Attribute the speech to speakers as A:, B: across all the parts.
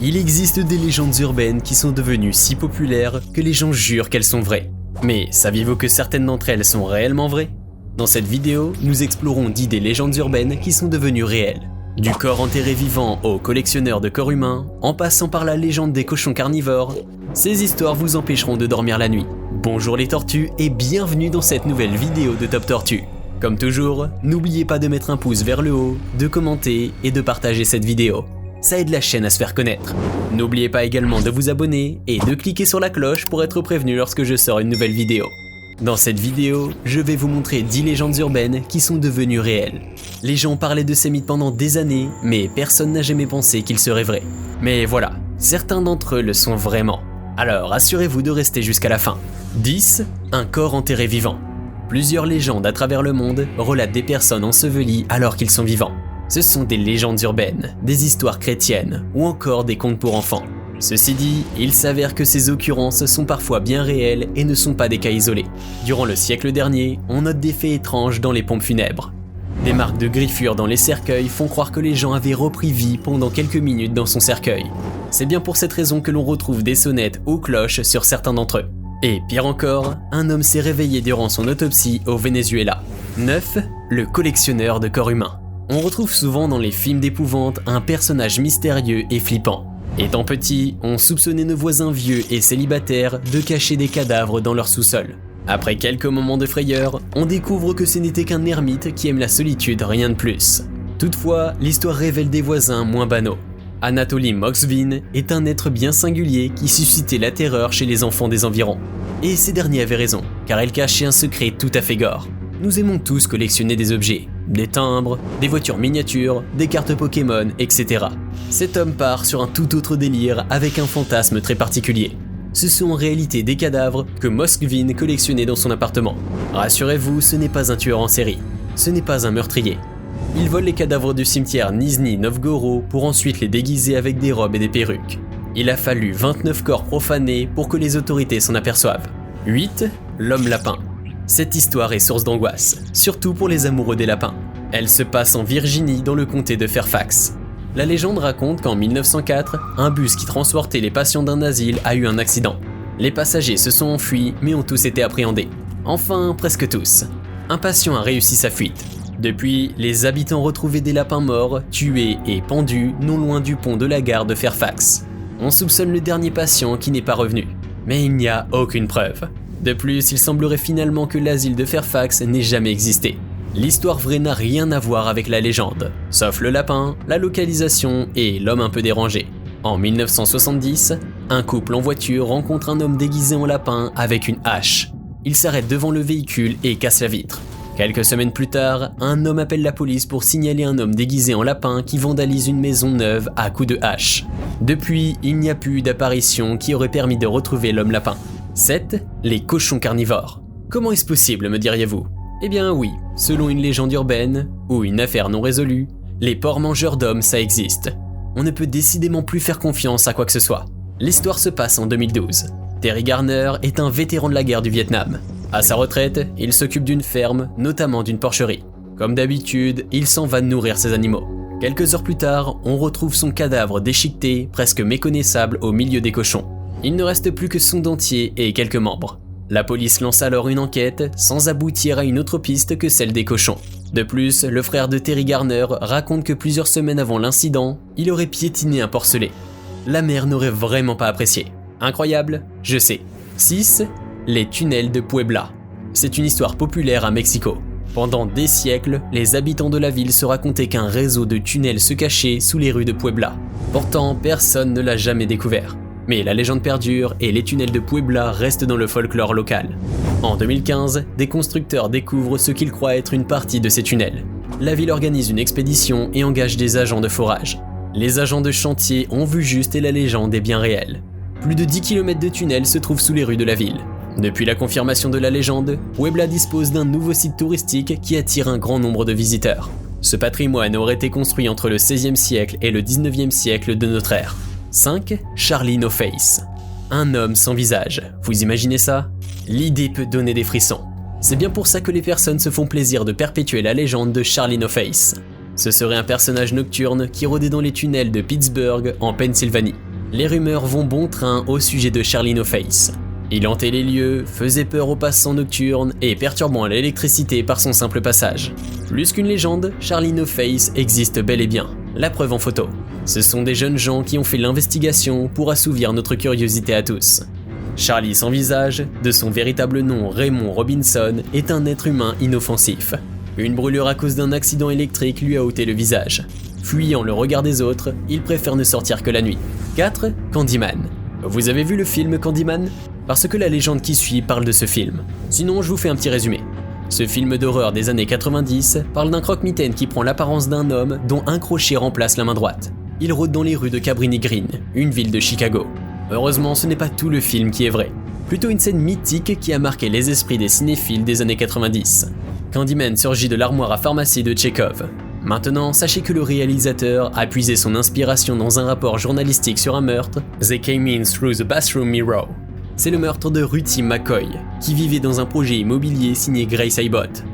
A: Il existe des légendes urbaines qui sont devenues si populaires que les gens jurent qu'elles sont vraies. Mais saviez-vous que certaines d'entre elles sont réellement vraies? Dans cette vidéo, nous explorons 10 des légendes urbaines qui sont devenues réelles. Du corps enterré vivant aux collectionneurs de corps humains, en passant par la légende des cochons carnivores, ces histoires vous empêcheront de dormir la nuit. Bonjour les tortues et bienvenue dans cette nouvelle vidéo de Top Tortue. Comme toujours, n'oubliez pas de mettre un pouce vers le haut, de commenter et de partager cette vidéo. Ça aide la chaîne à se faire connaître. N'oubliez pas également de vous abonner et de cliquer sur la cloche pour être prévenu lorsque je sors une nouvelle vidéo. Dans cette vidéo, je vais vous montrer 10 légendes urbaines qui sont devenues réelles. Les gens parlaient de ces mythes pendant des années, mais personne n'a jamais pensé qu'ils seraient vrais. Mais voilà, certains d'entre eux le sont vraiment. Alors assurez-vous de rester jusqu'à la fin. 10. Un corps enterré vivant. Plusieurs légendes à travers le monde relatent des personnes ensevelies alors qu'ils sont vivants. Ce sont des légendes urbaines, des histoires chrétiennes ou encore des contes pour enfants. Ceci dit, il s'avère que ces occurrences sont parfois bien réelles et ne sont pas des cas isolés. Durant le siècle dernier, on note des faits étranges dans les pompes funèbres. Des marques de griffures dans les cercueils font croire que les gens avaient repris vie pendant quelques minutes dans son cercueil. C'est bien pour cette raison que l'on retrouve des sonnettes ou cloches sur certains d'entre eux. Et pire encore, un homme s'est réveillé durant son autopsie au Venezuela. 9. Le collectionneur de corps humains. On retrouve souvent dans les films d'épouvante un personnage mystérieux et flippant. Étant petit, on soupçonnait nos voisins vieux et célibataires de cacher des cadavres dans leur sous-sol. Après quelques moments de frayeur, on découvre que ce n'était qu'un ermite qui aime la solitude, rien de plus. Toutefois, l'histoire révèle des voisins moins banaux. Anatoly Moskvin est un être bien singulier qui suscitait la terreur chez les enfants des environs. Et ces derniers avaient raison, car elle cachait un secret tout à fait gore. Nous aimons tous collectionner des objets, des timbres, des voitures miniatures, des cartes Pokémon, etc. Cet homme part sur un tout autre délire avec un fantasme très particulier. Ce sont en réalité des cadavres que Moskvin collectionnait dans son appartement. Rassurez-vous, ce n'est pas un tueur en série, ce n'est pas un meurtrier. Il vole les cadavres du cimetière Nizhny Novgorod pour ensuite les déguiser avec des robes et des perruques. Il a fallu 29 corps profanés pour que les autorités s'en aperçoivent. 8. L'homme lapin. Cette histoire est source d'angoisse, surtout pour les amoureux des lapins. Elle se passe en Virginie dans le comté de Fairfax. La légende raconte qu'en 1904, un bus qui transportait les patients d'un asile a eu un accident. Les passagers se sont enfuis mais ont tous été appréhendés. Enfin, presque tous. Un patient a réussi sa fuite. Depuis, les habitants retrouvaient des lapins morts, tués et pendus non loin du pont de la gare de Fairfax. On soupçonne le dernier patient qui n'est pas revenu. Mais il n'y a aucune preuve. De plus, il semblerait finalement que l'asile de Fairfax n'ait jamais existé. L'histoire vraie n'a rien à voir avec la légende, sauf le lapin, la localisation et l'homme un peu dérangé. En 1970, un couple en voiture rencontre un homme déguisé en lapin avec une hache. Il s'arrête devant le véhicule et casse la vitre. Quelques semaines plus tard, un homme appelle la police pour signaler un homme déguisé en lapin qui vandalise une maison neuve à coups de hache. Depuis, il n'y a plus d'apparition qui aurait permis de retrouver l'homme lapin. 7. Les cochons carnivores. Comment est-ce possible, me diriez-vous? Eh bien oui, selon une légende urbaine, ou une affaire non résolue, les porcs mangeurs d'hommes ça existe. On ne peut décidément plus faire confiance à quoi que ce soit. L'histoire se passe en 2012. Terry Garner est un vétéran de la guerre du Vietnam. À sa retraite, il s'occupe d'une ferme, notamment d'une porcherie. Comme d'habitude, il s'en va nourrir ses animaux. Quelques heures plus tard, on retrouve son cadavre déchiqueté, presque méconnaissable au milieu des cochons. Il ne reste plus que son dentier et quelques membres. La police lance alors une enquête sans aboutir à une autre piste que celle des cochons. De plus, le frère de Terry Garner raconte que plusieurs semaines avant l'incident, il aurait piétiné un porcelet. La mère n'aurait vraiment pas apprécié. Incroyable? Je sais. 6. Les tunnels de Puebla. C'est une histoire populaire à Mexico. Pendant des siècles, les habitants de la ville se racontaient qu'un réseau de tunnels se cachait sous les rues de Puebla. Pourtant, personne ne l'a jamais découvert. Mais la légende perdure et les tunnels de Puebla restent dans le folklore local. En 2015, des constructeurs découvrent ce qu'ils croient être une partie de ces tunnels. La ville organise une expédition et engage des agents de forage. Les agents de chantier ont vu juste et la légende est bien réelle. Plus de 10 km de tunnels se trouvent sous les rues de la ville. Depuis la confirmation de la légende, Puebla dispose d'un nouveau site touristique qui attire un grand nombre de visiteurs. Ce patrimoine aurait été construit entre le XVIe siècle et le XIXe siècle de notre ère. 5. Charlie No Face. Un homme sans visage. Vous imaginez ça? L'idée peut donner des frissons. C'est bien pour ça que les personnes se font plaisir de perpétuer la légende de Charlie No Face. Ce serait un personnage nocturne qui rôdait dans les tunnels de Pittsburgh en Pennsylvanie. les rumeurs vont bon train au sujet de Charlie No Face. Il hantait les lieux, faisait peur aux passants nocturnes et perturbant l'électricité par son simple passage. Plus qu'une légende, Charlie No Face existe bel et bien, la preuve en photo. Ce sont des jeunes gens qui ont fait l'investigation pour assouvir notre curiosité à tous. Charlie sans visage, de son véritable nom Raymond Robinson, est un être humain inoffensif. Une brûlure à cause d'un accident électrique lui a ôté le visage. Fuyant le regard des autres, il préfère ne sortir que la nuit. 4. Candyman. Vous avez vu le film Candyman ? Parce que la légende qui suit parle de ce film. Sinon, je vous fais un petit résumé. Ce film d'horreur des années 90 parle d'un croque-mitaine qui prend l'apparence d'un homme dont un crochet remplace la main droite. Il rôde dans les rues de Cabrini Green, une ville de Chicago. Heureusement, ce n'est pas tout le film qui est vrai. Plutôt une scène mythique qui a marqué les esprits des cinéphiles des années 90. Candyman surgit de l'armoire à pharmacie de Tchekhov. Maintenant, sachez que le réalisateur a puisé son inspiration dans un rapport journalistique sur un meurtre, They Came In Through the Bathroom Mirror. C'est le meurtre de Ruthie McCoy, qui vivait dans un projet immobilier signé Grace Abbott.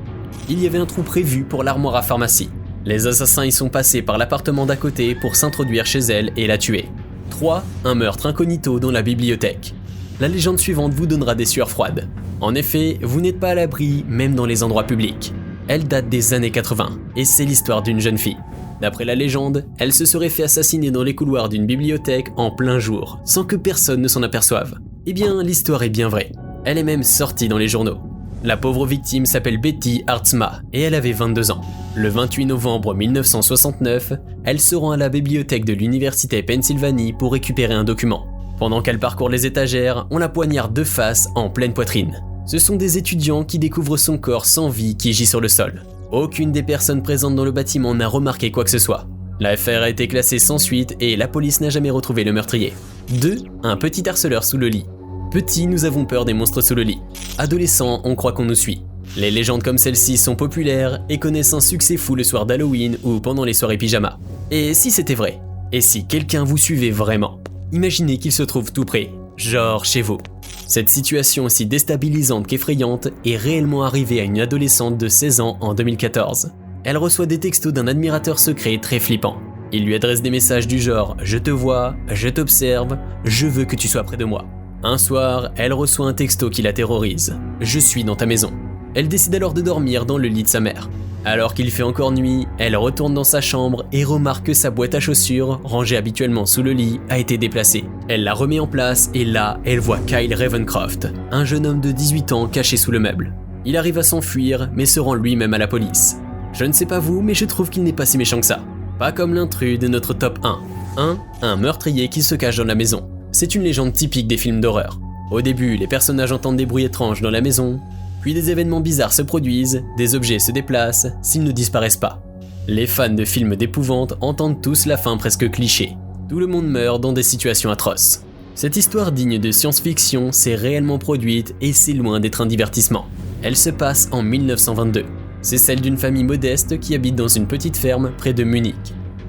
A: Il y avait un trou prévu pour l'armoire à pharmacie. Les assassins y sont passés par l'appartement d'à côté pour s'introduire chez elle et la tuer. 3. Un meurtre incognito dans la bibliothèque. La légende suivante vous donnera des sueurs froides. En effet, vous n'êtes pas à l'abri, même dans les endroits publics. Elle date des années 80, et c'est l'histoire d'une jeune fille. D'après la légende, elle se serait fait assassiner dans les couloirs d'une bibliothèque en plein jour, sans que personne ne s'en aperçoive. Eh bien, l'histoire est bien vraie. Elle est même sortie dans les journaux. La pauvre victime s'appelle Betty Hartzma, et elle avait 22 ans. Le 28 novembre 1969, elle se rend à la bibliothèque de l'université Pennsylvanie pour récupérer un document. Pendant qu'elle parcourt les étagères, on la poignarde de face en pleine poitrine. Ce sont des étudiants qui découvrent son corps sans vie qui gît sur le sol. Aucune des personnes présentes dans le bâtiment n'a remarqué quoi que ce soit. L'affaire a été classée sans suite et la police n'a jamais retrouvé le meurtrier. 2. Un petit harceleur sous le lit. Petit, nous avons peur des monstres sous le lit. Adolescents, on croit qu'on nous suit. Les légendes comme celle-ci sont populaires et connaissent un succès fou le soir d'Halloween ou pendant les soirées pyjama. Et si c'était vrai ? Et si quelqu'un vous suivait vraiment ? Imaginez qu'il se trouve tout près, genre chez vous. Cette situation aussi déstabilisante qu'effrayante est réellement arrivée à une adolescente de 16 ans en 2014. Elle reçoit des textos d'un admirateur secret très flippant. Il lui adresse des messages du genre « Je te vois, je t'observe, je veux que tu sois près de moi ». Un soir, elle reçoit un texto qui la terrorise « Je suis dans ta maison ». Elle décide alors de dormir dans le lit de sa mère. Alors qu'il fait encore nuit, elle retourne dans sa chambre et remarque que sa boîte à chaussures, rangée habituellement sous le lit, a été déplacée. Elle la remet en place et là, elle voit Kyle Ravencroft, un jeune homme de 18 ans caché sous le meuble. Il arrive à s'enfuir, mais se rend lui-même à la police. Je ne sais pas vous, mais je trouve qu'il n'est pas si méchant que ça. Pas comme l'intrus de notre top 1. 1. Un meurtrier qui se cache dans la maison. C'est une légende typique des films d'horreur. Au début, les personnages entendent des bruits étranges dans la maison, puis des événements bizarres se produisent, des objets se déplacent, s'ils ne disparaissent pas. Les fans de films d'épouvante entendent tous la fin presque cliché. Tout le monde meurt dans des situations atroces. Cette histoire digne de science-fiction s'est réellement produite et c'est loin d'être un divertissement. Elle se passe en 1922. C'est celle d'une famille modeste qui habite dans une petite ferme près de Munich.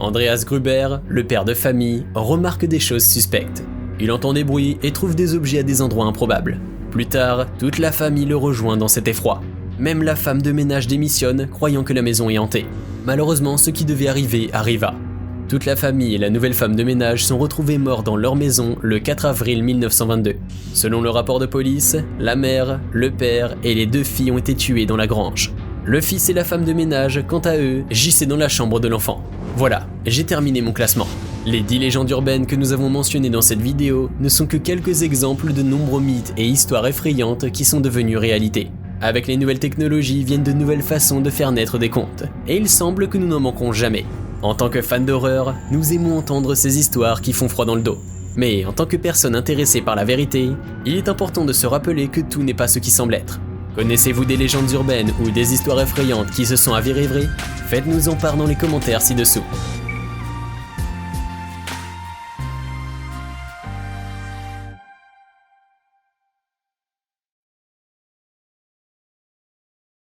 A: Andreas Gruber, le père de famille, remarque des choses suspectes. Il entend des bruits et trouve des objets à des endroits improbables. Plus tard, toute la famille le rejoint dans cet effroi. Même la femme de ménage démissionne, croyant que la maison est hantée. Malheureusement, ce qui devait arriver arriva. Toute la famille et la nouvelle femme de ménage sont retrouvés morts dans leur maison le 4 avril 1922. Selon le rapport de police, la mère, le père et les 2 filles ont été tués dans la grange. Le fils et la femme de ménage, quant à eux, gissaient dans la chambre de l'enfant. Voilà, j'ai terminé mon classement. Les 10 légendes urbaines que nous avons mentionnées dans cette vidéo ne sont que quelques exemples de nombreux mythes et histoires effrayantes qui sont devenus réalité. Avec les nouvelles technologies viennent de nouvelles façons de faire naître des contes, et il semble que nous n'en manquerons jamais. En tant que fans d'horreur, nous aimons entendre ces histoires qui font froid dans le dos. Mais en tant que personne intéressée par la vérité, il est important de se rappeler que tout n'est pas ce qui semble être. Connaissez-vous des légendes urbaines ou des histoires effrayantes qui se sont avérées vraies ? Faites-nous en part dans les commentaires ci-dessous.